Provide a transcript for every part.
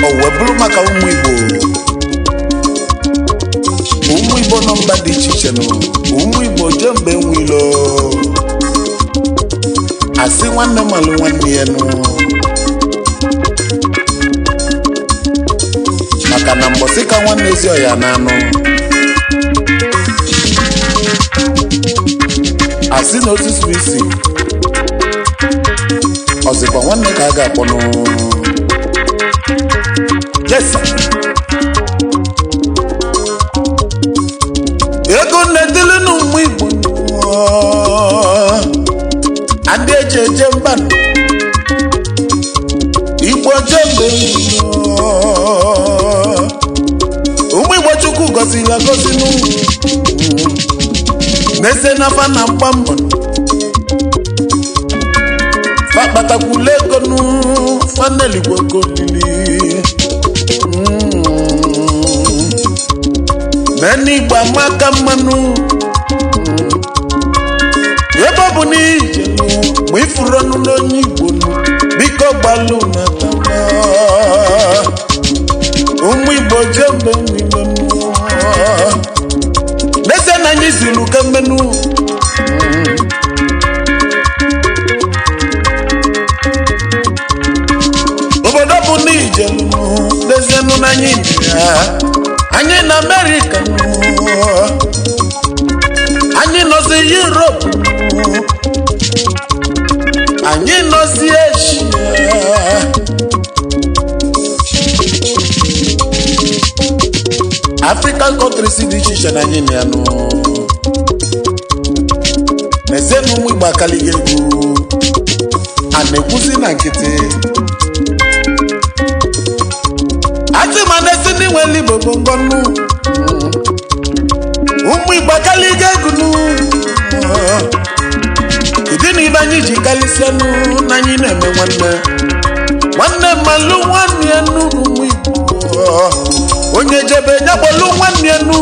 Owebulu maka ụmụ Igbo nọ mba dị iche iche nọ ụmụ Igbo Ojemba Enwilo asị nwanne malụ nwanne ya nọ maka na mbọsị ka nwanne ezi ọya na anụ asị na otu isi ọzịkwa nwanne ka a ga-akpọ nụ. Yes, sir. Ego na-edele n'ụmụ Igbo adị eji eje mba Igbo Ojemba ụmụ Igbo Chukwu gọziri agọzi n'eze nafa na mgba mbọ fakpatakwula ego faneligbo golili meni Igbo amaka mmanụ ebe ọ bụ n'ije ma ifuru ọnụ n'onye Igbo biko gbalụ na tama ụmụ Igbo Ojemba Enwilo n'eze na anyị zilu ka mmenụ obodo bụ n'ije n'eze nụ na anyị na America anyị nọzi Europe anyị nọzi Asia African countries dị iche iche na anyị na ya nụ n'eze na ụmụ Igbo akalighị egwu a na-ekwuzi na nkịtị ati manesi ni nweli bobo ngonu ụmụ Igbo akalighị egwu nụ ịdị na ibe anyị ji kalisianụ na anyị na-eme nwanne mmalụ nwanne ya nụ ụmụ Igbo onye jebe nyakpọlụ nwanne ya nụ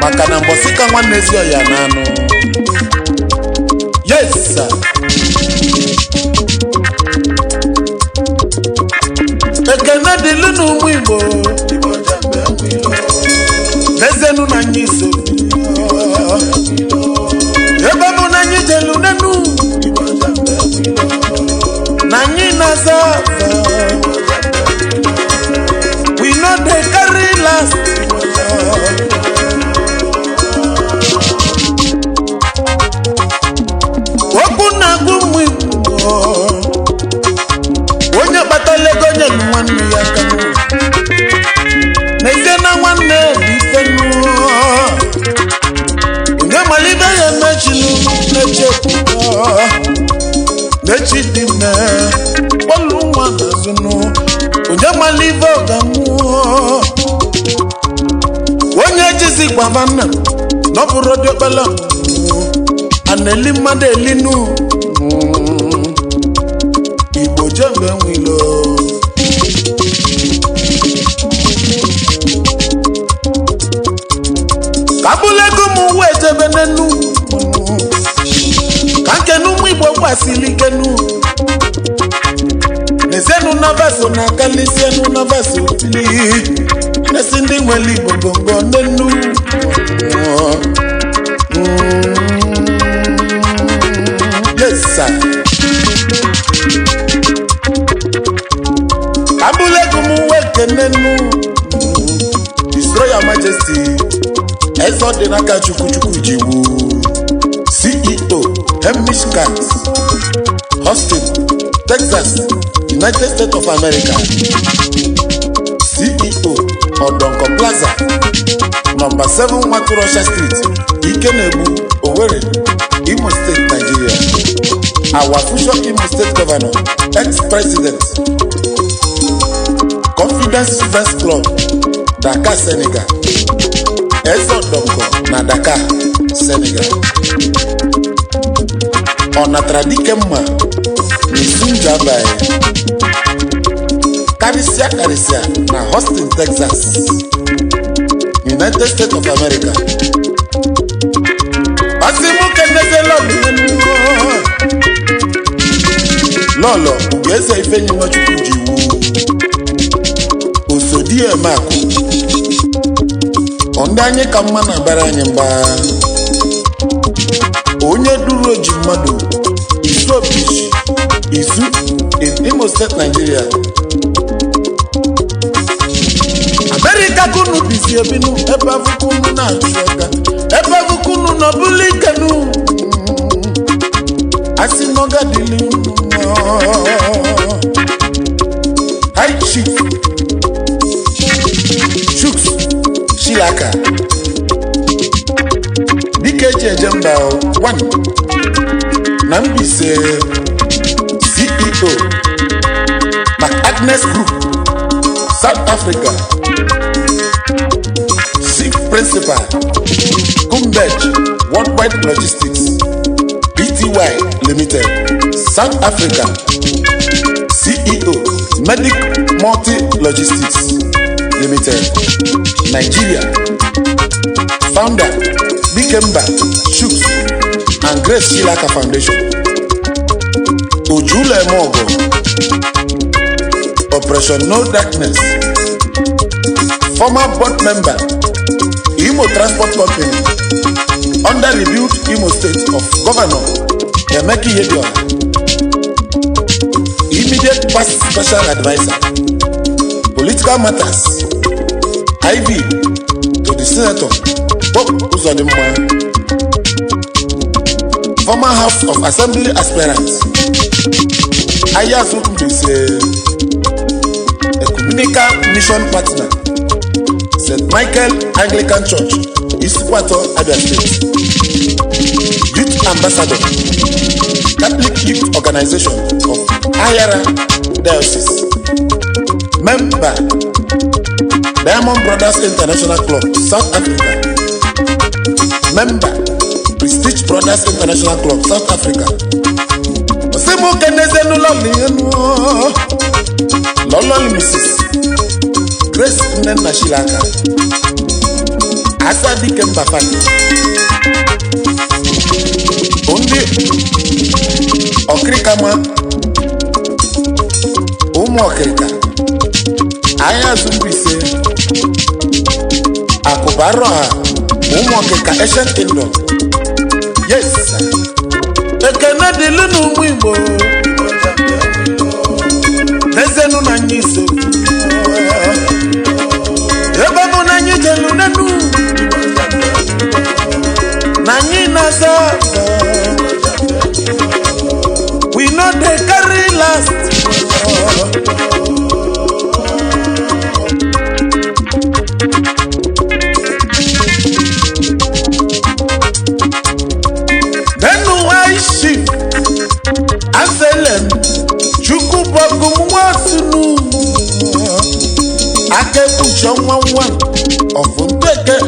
maka na mbọsị ka nwanne ezi ọya na anụ. Yes, sir. Ekene dịlụ n'ụmụ Igbo n'ezenu na anyị so ebe bụ na anyị jelu nenu na anyị na-aza we no dey carry last okwu na-agụ ụmụ Igbo onye kpatala ego nye nwanne ya aka n'ezie na nwanne bụ ife onye malite ya emechinu n'echi dị mme kpọlụ nwa n'azụnụ onye malite ọganwụ onye jizi gbaba nna n'ọbụrụ diokpala aneli mmadụ elinu Igbo Ojemba Enwilo kabulego m uwe ejebe n'enu ka nkenu ụmụ Igbo gbasili ikenu n'ezenu na vaso na kalisienu na vaso tili nesi ndị nwere Igbo gongo n'enu yes sir. Abulego mu wekenenu Destroy Your Majesty Ezo de naka chukuchuku jiwu CEO Hemishkat Austin, Texas, United States of America CEO Odonko Plaza Number 7 Makurosha Street Ikenebu, Owerri, Imo State, Nigeria our future Imo State Governor, ex-president, Confidence First Club, Dakar, Senegal, Ezodongo na Dakar, Senegal. Onatradike mma Ojemba karịsịa na Austin, Texas, United States of America. Lolo ugeze ifenyi nwachukwu ji wu Osadebe akụ ndị anyị ka mma na bara anyị mgba onye duru oji mmadụ isu obishi isu in Imo State, Nigeria. America kunu bisi ebinu ebe avukunu na achụaka ebe avukunu na bulikenu asinoga dili High Chief Shuks Shilaka DKJ Ojemba 1 Nambise CEO Agnes Group South Africa. Chief Principal Kumbej Worldwide Logistics Pty Limited South Africa. CEO Medic Multi Logistics Limited Nigeria. Founder Ojemba, Shuks and Grace Shilaka Foundation. Ojule Mogo Operation No Darkness. Former board member Imo Transport Company under rebuilt Imo State of Governor Emeki Yediola. Immediate past special advisor Political Matters IV to the Senator Bob Uzodimma. Former House of Assembly aspirant Ayasu is a communical mission partner St. Michael Anglican Church, Isukwato, Abia State. Youth Ambassador, Catholic Youth Organization of Ayara Diocese. Member, Diamond Brothers International Club, South Africa. Member, Prestige Brothers International Club, South Africa. Osemo Kenezenu Lolo Mrs. Grace Nnenna Shilaka Asadike Mbafani Undi Okrikama Umu Okrika Aya Zumbise Akubaroha Umu Okrika Asian Kingdom. Yes sir. Ekene dilunu mwimbo Nezenu na nyiso Eba na nyijelu nenu Nanyi na sasa We know they carry last Nenu waishi Aselem Chukubogu mwasunu Akebucho one of Undeke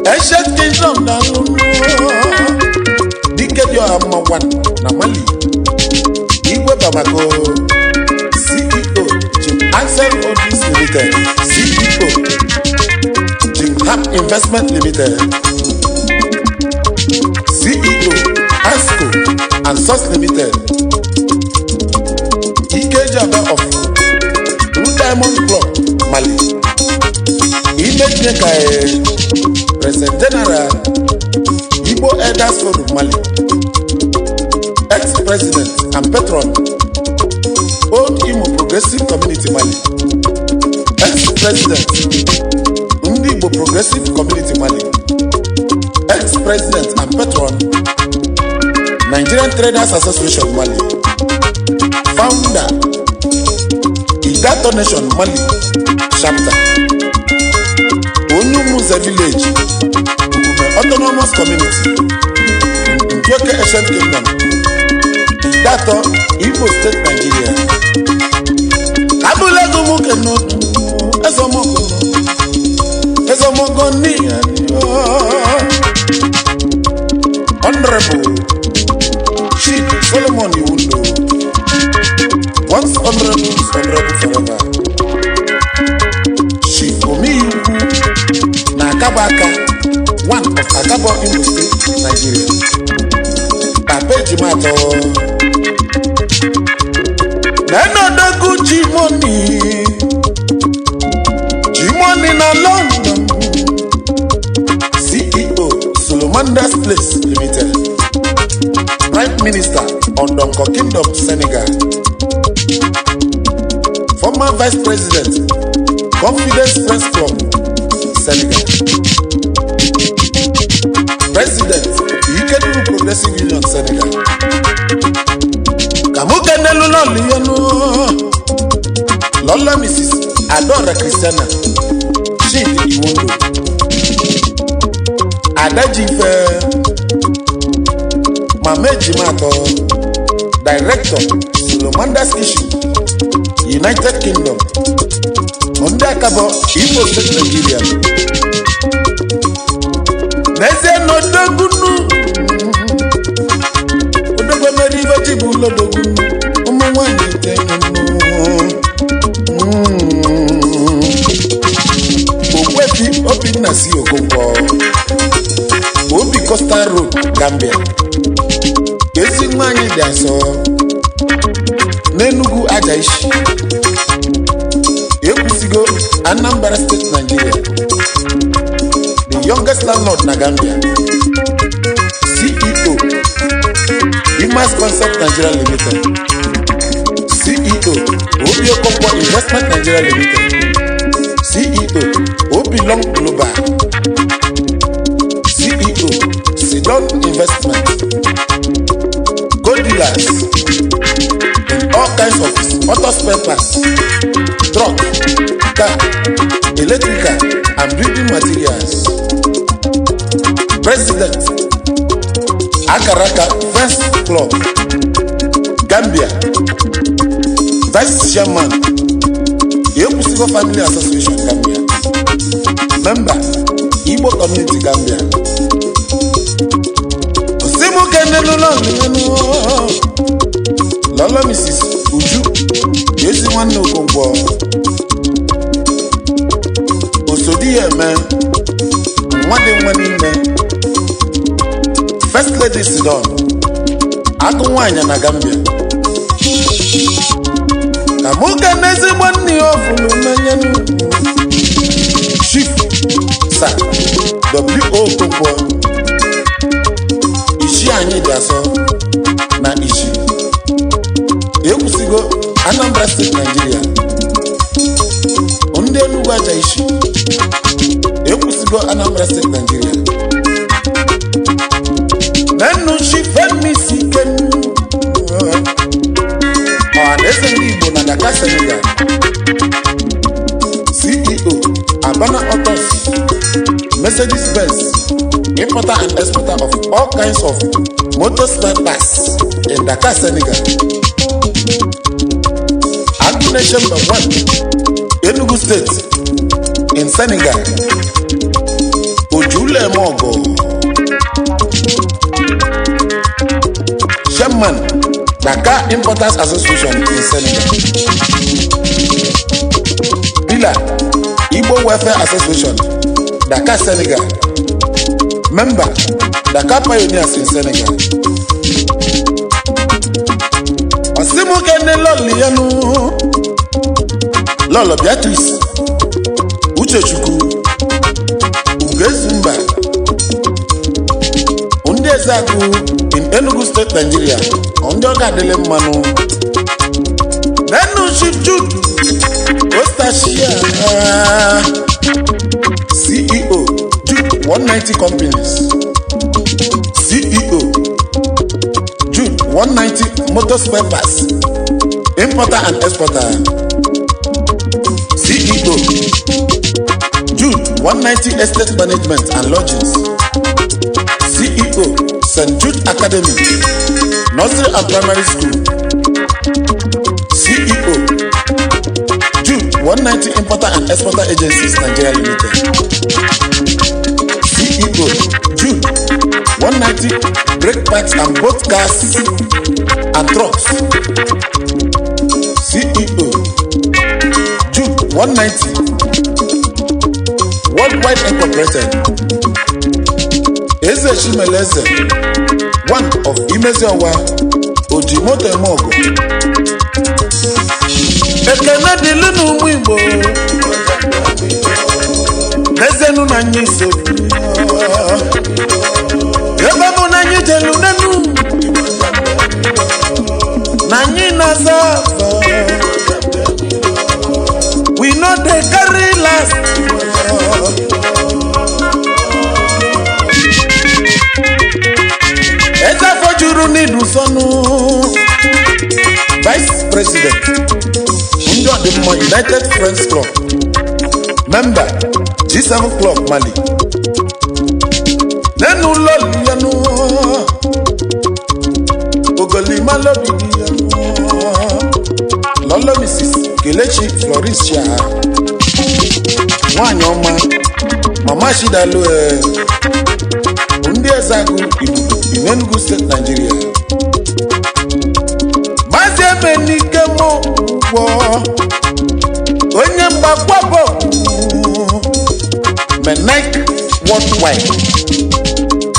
Ancient Kingdom na Dikedio Amma one na Mali Igwe Bamako CEO Jim Ansel Odis Limited CEO Jim Hap Investment Limited CEO ASCO and Source Limited Ikejaba of Blue Diamond Club Mali. Image maker President General Igbo Elders Forum Mali. Ex-President and Patron Old Imo Progressive Community Mali. Ex-President Igbo Progressive Community Mali. Ex-President and Patron Nigerian Traders Association Mali. Founder Igato Nation Mali Chapter Onyumuze Village Autonomous Community Njoke Asian Kingdom Idato, Igbo State, Nigeria. Abula Gumuke no Ezomoko ni Honorable Chief Solomon Iwundo. Once honorable forever. Chief Omiyuku na Akabaka, one of Akabo Igbo State, Nigeria. Pape Jimato Nenodogu Jimoni na London. CEO Solomondas Place Limited. Prime Minister on Donko Kingdom, Senegal. Former Vice President, Confidence Press Club, Senegal. President, Ikeduru Progressive Union, Senegal. Kamuka Nelula Liano Lola Mrs. Adora Christiana Chidi Imundo Adajife Mame Jimato, Director, Solomondas Issue, United Kingdom. Ondakabo, Igbo State, Nigeria. Neze no dogunu. Odogwe meriva tibulo dogunu. Umwani tenunu. Okwefi obi nasi okompo. Obi Costa Road, Gambia. Ezi nwanyi dị asọ n'Enugu Ajaishi. Ekwusigo Anambra State, Nigeria. The youngest landlord na Gambia. CEO Imas Concept Nigeria Limited. CEO Obi Okonkwo Investment Nigeria Limited. CEO Obi Long Global. CEO Sidon Investment. Dealers in all kinds of auto spare parts, truck, car, electrical, and building materials. President, Akaraka First Club, Gambia. Vice Chairman, Yekusigo Family Association, Gambia. Member, Igbo Community, Gambia. Lola Mrs. Uju Yezi Nwanne Okonkwo Osodebe Nwade Nwanne First Lady Sidon Agụ Nwanyị na Gambia. Kamuka Nezi Nwanne Ofulu Menyenu Chief Sir W.O. Okonkwo Ishi anyị dị asọ na Ishi. Ekwusigo Anambra State, Nigeria. Ndị Enugu Ajaishi. Ekwusigo Anambra State, Nigeria. Nenu Shifemi Sikenu Ọhaneze ndị Igbo na Dakar, Senegal. CEO Abana Autos Mercedes-Benz, importer and exporter of all kinds of motor spare parts in Dakar, Senegal. Ojemba 1, Enugu State, in Senegal. Ojule Mogo, Chairman, Dakar Importers Association in Senegal. Pillar, Igbo Welfare Association, Dakar, Senegal. Member, Dakar Pioneers in Senegal. Osimukene Lolianu, Lolo Beatrice, Uchechukwu, Ugezumba, Undezagu in Enugu State, Nigeria. Ondoga Dele Manu. Nenu Chief Ostashia, CEO, Jude 190 Companies. CEO, Jude 190 Motor Spare Parts, Importer and Exporter. CEO, Jude 190 Estate Management and Lodgings. CEO, St. Jude Academy, Nursery and Primary School. CEO, Jude 190 Importer and Exporter Agencies, Nigeria Limited. CEO, Jude 190 Brake Parts and Both Cars and Trucks. CEO, Jude 190 Worldwide Incorporated. Eze Chimeleze, one of Imeziawa, Ojimoto Emogo. Ekene dịlụ n'ụmụ Igbo, n'ezenụ na anyị so. Ebe bụ na anyị jelu n'enu, na anyị na-aza afọ. We know they carry last. Ezafo juru n'idu sonu. Vice President, Ojemba United Friends Club. Member, G7 Club Mali. Nenu loli yanu. Ogoli malobi yanu. Lolo Mrs. Kelechi Florisha. Nwanyoma. Mama Shidalo. Undi Ezagu in Enugu State, Nigeria. Mazebe Nikemo. Ojemba Kwabo. Menek Worldwide.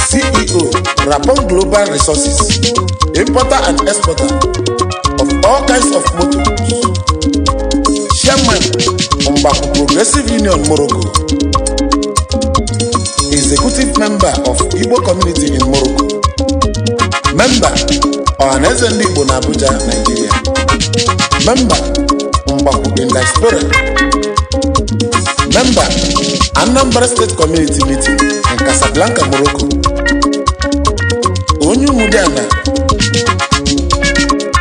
CEO, Rapon Global Resources. Importer and exporter of all kinds of motors. Chairman, Mbaku Progressive Union, Morocco. Executive member of Igbo community in Morocco. Member, Ohaneze Igbo in Abuja, Nigeria. Member, Mbaku in diaspora. Member, Anambra State Community Meeting in Casablanca, Morocco. Onyu Mudiana,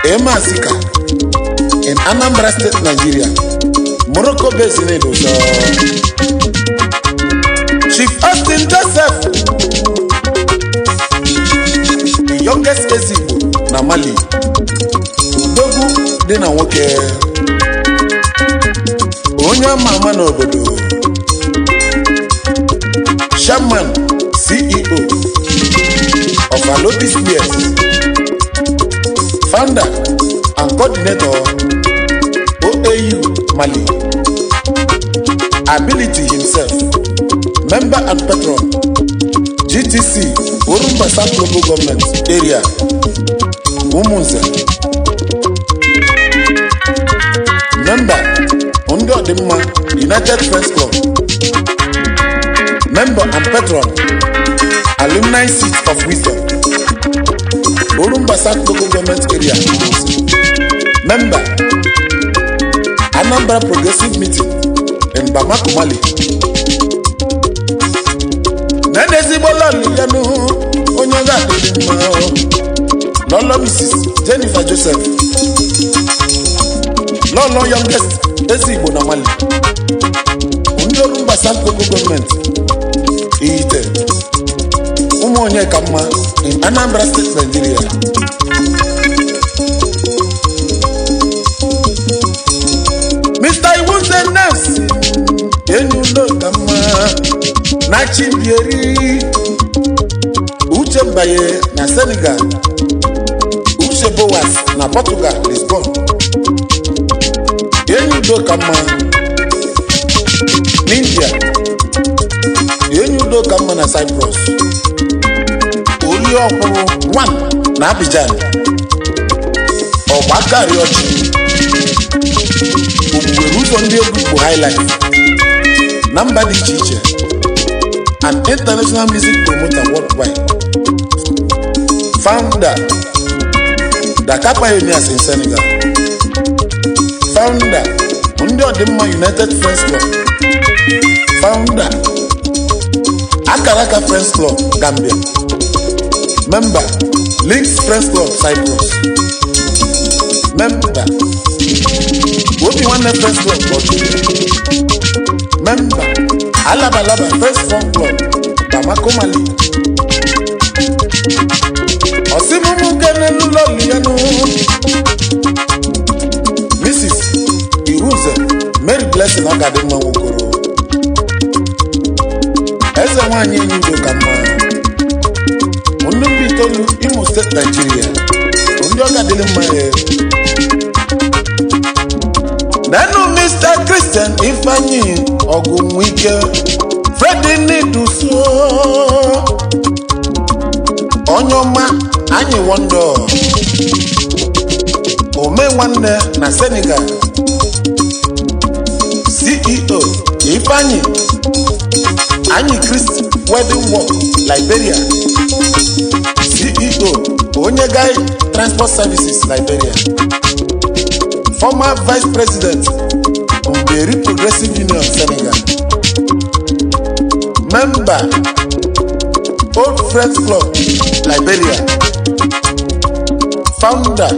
Emma Sika in Anambra State, Nigeria. Morocco based in Edo. Chief Austin Joseph, the youngest Igbo na Mali. Dogu dị na nwoke. Onye mama n'obodo. Chairman, CEO of Alotis Spears. Founder and coordinator OAU Mali. Ability himself. Member and patron GTC Orumba South Local Government Area Umunze. Member Ojemba United Friends Club. Member and patron Alumni Seat of Wisdom Orumba South Local Government Area Umunze. Member Anambra Progressive Meeting in Bamako, Mali. Nenezigbo lọlị ya nụ onye ga-adịrị mma. Lolo Mrs. Jennifer Joseph. Lolo youngest Igbo na Mali. Ndị Orumba South Local Government Ihite. Ụmụ onye ka mma in Anambra State, Nigeria. Mr. Iwunze Nancy. Enwilo ka mma. Na Chibieri Ojemba na Senegal. Uche Boas na Portugal, Lisbon. Enwilo ka mma n'India. Enwilo ka mma na Cyprus. Oli ọkwụrụ 1 na Abidjan. Ọgbakari ọchị. Ogbugberu ụzọ ndị egwu Igbo highlight. Na mba dị iche iche. An international music promoter worldwide. Founder, Dakar Pioneers in Senegal. Founder, Ojemba United Friends Club. Founder, Akaraka Friends Club, Gambia. Member, Links Friends Club, Cyprus. Member, Obi-Wan Friends Club, Portugal. Member, Alaba First Phone Club, Bamako, Mali. Osimumu kenenu lolianu Mrs. Iruze Mary Blessing Akadema Nwokoro Eze nwanyi Enwilo kama Onumbi Tolu Imo State Nigeria Ondi Akadema Mmaye Nenu Mr. Christian Ifeanyi Ogunwike Freddy Niduso Onyoma Anyi Wondo Ome Nwanne na Senegal CEO Ifeanyi Anyi Christ Wedding Work Liberia CEO Onyegai Transport Services Liberia Former Vice President Umberi Progressive Union Senegal Member Old Friends Club Liberia Founder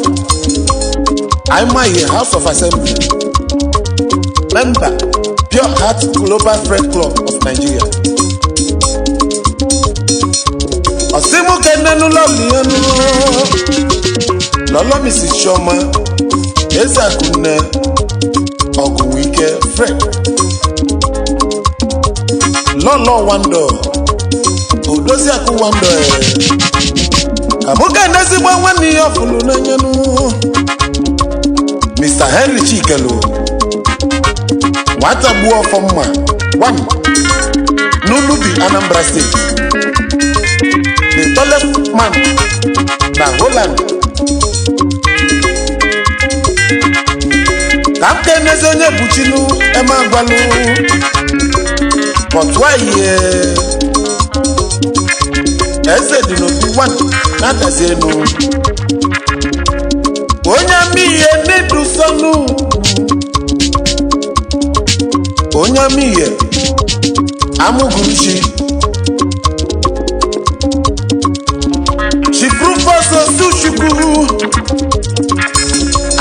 Aimaye House of Assembly Member Pure Heart Global Friends Club of Nigeria Osimu kenenu lolianu Lolo Mrs. Shoma Ezakunne Ogunwike Fred Lolo Wando Odozi Aku Wando Amuka nezigbo nwani ofulu n'anyanu Mr. Henry Chikelo Nwata gbuo ọfọmma 1 Nunubi Anambra State The tallest man na Holland Kamke nezenye buchinu ema gwalu But why Eze dinobi 1 Natazenu Onyamiye Nidusonu Onyamiye Amuguruchi Chifrufoso Sushuku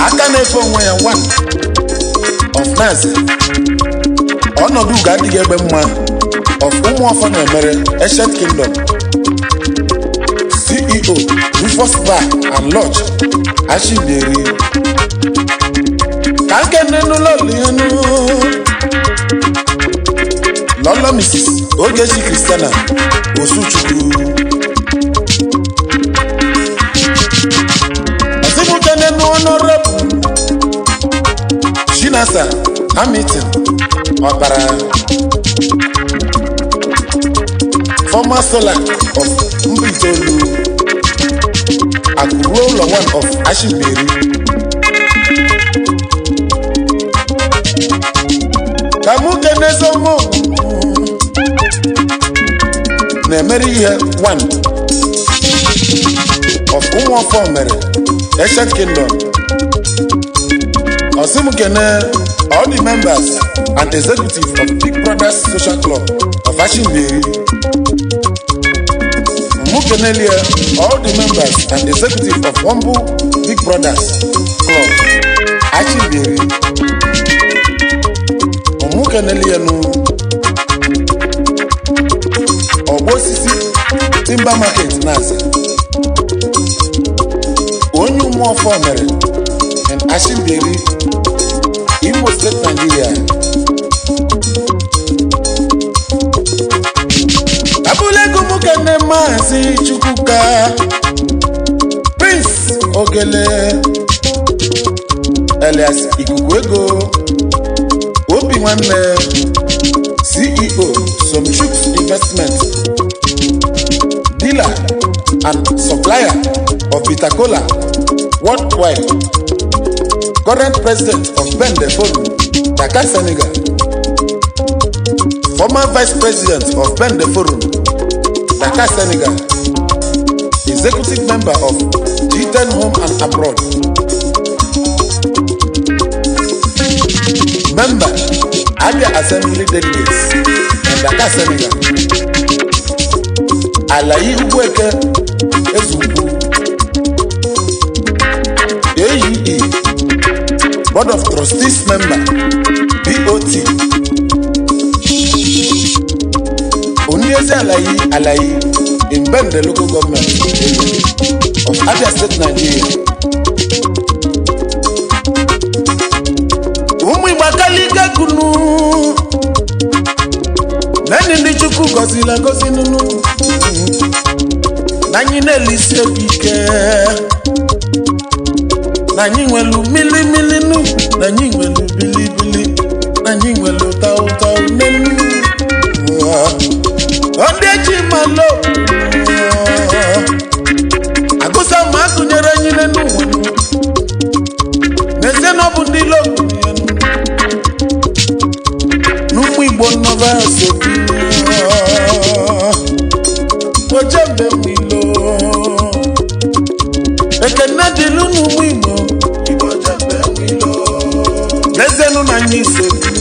Akanefo onwe ya 1 of Nazi Ọnọdụ ga-adịghị ebe mma of Ụmụọfọ na-emere Ancient Kingdom CEO Rufus Bar and Lodge Ashibiri Kankenenu lolianu Lolo Mrs. Ogechi Christiana Osuchukwu Osimu kenenu Honorable Chinasa Hamilton Obara Former Solar of Mbitolu Akuro 1 of Ashibiri Kamuke Nezomo Nemeri 1 of Umuofo Mere Ancient Kingdom Osimu Kene all the members and executives of Big Brothers Social Club of Ashibiri Mukenelia all the members and executives of Humble Big Brothers Club Ashibiri Mukenelia no Obosisi Timber Market Nazi Onyu Umuofo Mere and Ashibiri Imo State Nigeria Abule kumukene Mazi Chukwuka Prince Ogele Elias Ikukwego Obi Nwanne CEO Somchuk's Investment Dealer and supplier of bitter cola worldwide Current President of Bendeforu, Dakar, Senegal. Former Vice President of Bendeforu, Dakar, Senegal. Executive Member of G10 Home and Abroad. Member, Abia Assembly Delegates, in Dakar, Senegal. Alayi Ugweke, Ezuku. AUE, Board of Trustees Member, BOT. Onyeze Alayi, in Bende local government of Abia State, Nigeria. Ụmụ Igbo kalịga kunu nani ndị Chukwu gọzila gọzi nunu na anyị na-elisi obi ike na anyị nwelu milimili nu na anyị nwelu bilibili na anyị nwelu taụtaụ nenu ndị eji malo agụsa ma akụnyere anyị nenu n'ezie na ọ bụ ndị loku n'ụmụ Igbo nnọba sobi Ojemba Enwilo ekene dịlụ n'ụmụ Igbo Ojemba Enwilo n'ezienụ na anyị sobi